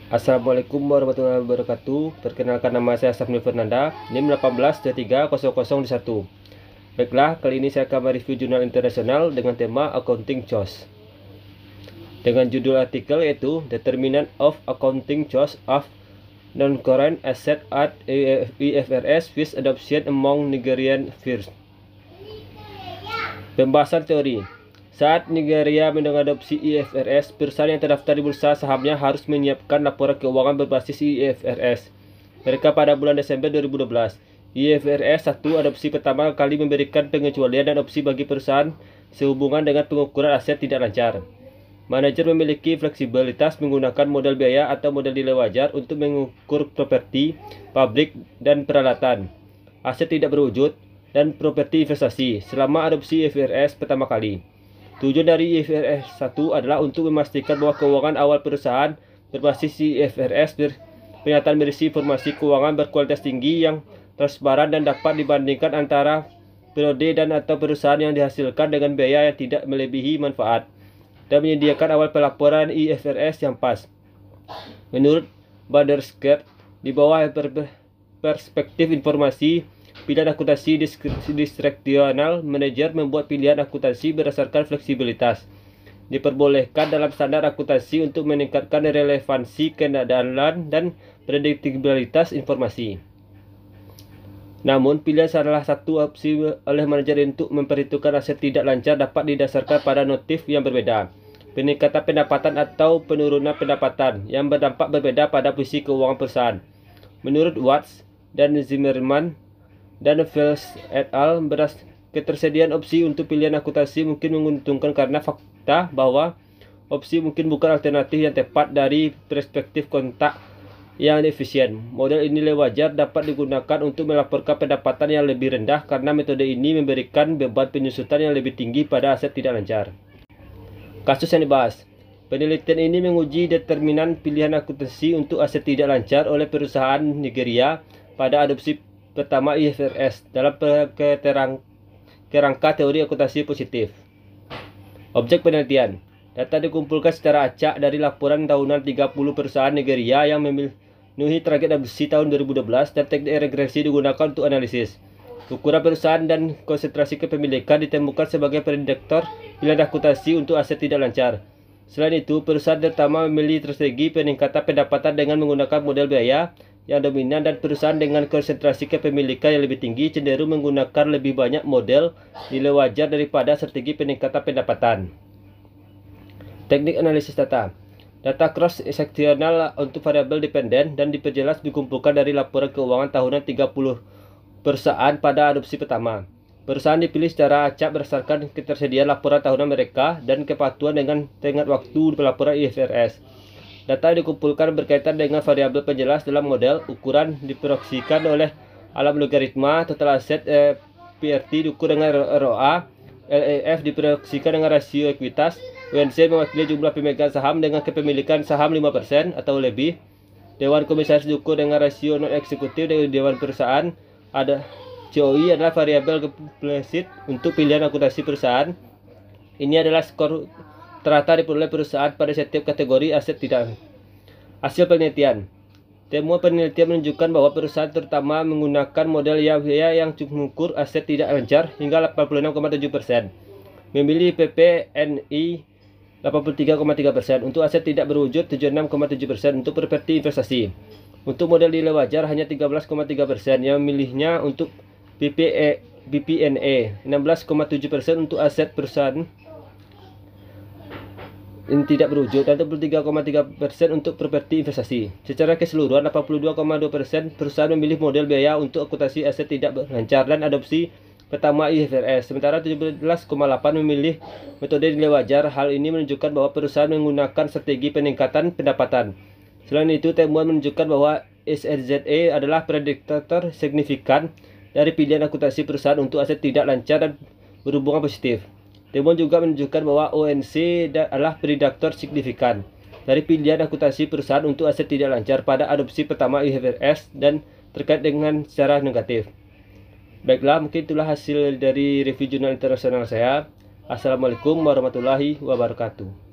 Assalamualaikum warahmatullahi wabarakatuh. Perkenalkan, nama saya Safni Fernanda, NIM 18230001. Baiklah, kali ini saya akan mereview jurnal internasional dengan tema Accounting Choice. Dengan judul artikel yaitu Determinant of Accounting Choice of Non-Current Asset at IFRS with Adoption Among Nigerian Firms. Pembahasan teori. Saat Nigeria mengadopsi IFRS, perusahaan yang terdaftar di bursa sahamnya harus menyiapkan laporan keuangan berbasis IFRS. Mereka pada bulan Desember 2012. IFRS 1 adopsi pertama kali memberikan pengecualian dan opsi bagi perusahaan sehubungan dengan pengukuran aset tidak lancar. Manajer memiliki fleksibilitas menggunakan model biaya atau model nilai wajar untuk mengukur properti, pabrik, dan peralatan, aset tidak berwujud, dan properti investasi selama adopsi IFRS pertama kali. Tujuan dari IFRS 1 adalah untuk memastikan bahwa keuangan awal perusahaan berbasis IFRS pernyataan berisi informasi keuangan berkualitas tinggi yang transparan dan dapat dibandingkan antara periode dan atau perusahaan yang dihasilkan dengan biaya yang tidak melebihi manfaat, dan menyediakan awal pelaporan IFRS yang pas. Menurut Bandersnatch, di bawah perspektif informasi, pilihan akuntansi diskresional manajer membuat pilihan akuntansi berdasarkan fleksibilitas. Diperbolehkan dalam standar akuntansi untuk meningkatkan relevansi keandalan dan prediktibilitas informasi. Namun, pilihan salah satu opsi oleh manajer untuk memperhitungkan aset tidak lancar dapat didasarkan pada motif yang berbeda. Peningkatan pendapatan atau penurunan pendapatan yang berdampak berbeda pada posisi keuangan perusahaan. Menurut Watts dan Zimmerman dan Fels et al., ketersediaan opsi untuk pilihan akuntansi mungkin menguntungkan karena fakta bahwa opsi mungkin bukan alternatif yang tepat dari perspektif kontak yang efisien. Model nilai wajar dapat digunakan untuk melaporkan pendapatan yang lebih rendah karena metode ini memberikan beban penyusutan yang lebih tinggi pada aset tidak lancar. Kasus yang dibahas. Penelitian ini menguji determinan pilihan akuntansi untuk aset tidak lancar oleh perusahaan Nigeria pada adopsi pertama IFRS dalam kerangka teori akuntansi positif. Objek penelitian. Data dikumpulkan secara acak dari laporan tahunan 30 perusahaan Nigeria yang memenuhi target adopsi tahun 2012 dan teknik regresi digunakan untuk analisis. Ukuran perusahaan dan konsentrasi kepemilikan ditemukan sebagai prediktor pilihan akuntansi untuk aset tidak lancar. Selain itu, perusahaan terutama memilih strategi peningkatan pendapatan dengan menggunakan model biaya yang dominan, dan perusahaan dengan konsentrasi kepemilikan yang lebih tinggi cenderung menggunakan lebih banyak model nilai wajar daripada strategi peningkatan pendapatan. Teknik analisis data. Data cross-seksional untuk variabel dependen dan diperjelas dikumpulkan dari laporan keuangan tahunan 30 perusahaan pada adopsi pertama. Perusahaan dipilih secara acak berdasarkan ketersediaan laporan tahunan mereka dan kepatuhan dengan tenggat waktu pelaporan IFRS. Data yang dikumpulkan berkaitan dengan variabel penjelas dalam model, ukuran diproyeksikan oleh alam logaritma, total aset PRT diukur dengan ROA, LEF diproyeksikan dengan rasio ekuitas, UNC mewakili jumlah pemegang saham dengan kepemilikan saham 5% atau lebih, Dewan Komisaris diukur dengan rasio non-eksekutif dari Dewan Perusahaan, ada COI adalah variabel implicit untuk pilihan akuntansi perusahaan. Ini adalah skor ternyata diperoleh perusahaan pada setiap kategori aset tidak. Hasil penelitian. Temuan penelitian menunjukkan bahwa perusahaan terutama menggunakan model yang mengukur aset tidak lancar hingga 86,7%, memilih PPNI 83,3%, untuk aset tidak berwujud 76,7%, untuk properti investasi. Untuk model nilai wajar hanya 13,3% yang memilihnya, untuk BPNE 16,7% untuk aset perusahaan yang tidak berwujud, dan 23,3% untuk properti investasi. Secara keseluruhan, 82,2% perusahaan memilih model biaya untuk akuntansi aset tidak lancar dan adopsi pertama IFRS, sementara 17,8% memilih metode nilai wajar. Hal ini menunjukkan bahwa perusahaan menggunakan strategi peningkatan pendapatan. Selain itu, temuan menunjukkan bahwa SRZE adalah prediktor signifikan dari pilihan akuntansi perusahaan untuk aset tidak lancar dan berhubungan positif. Temuan juga menunjukkan bahwa ONC adalah prediktor signifikan dari pilihan akuntansi perusahaan untuk aset tidak lancar pada adopsi pertama IFRS dan terkait dengan secara negatif. Baiklah, mungkin itulah hasil dari review jurnal internasional saya. Assalamualaikum warahmatullahi wabarakatuh.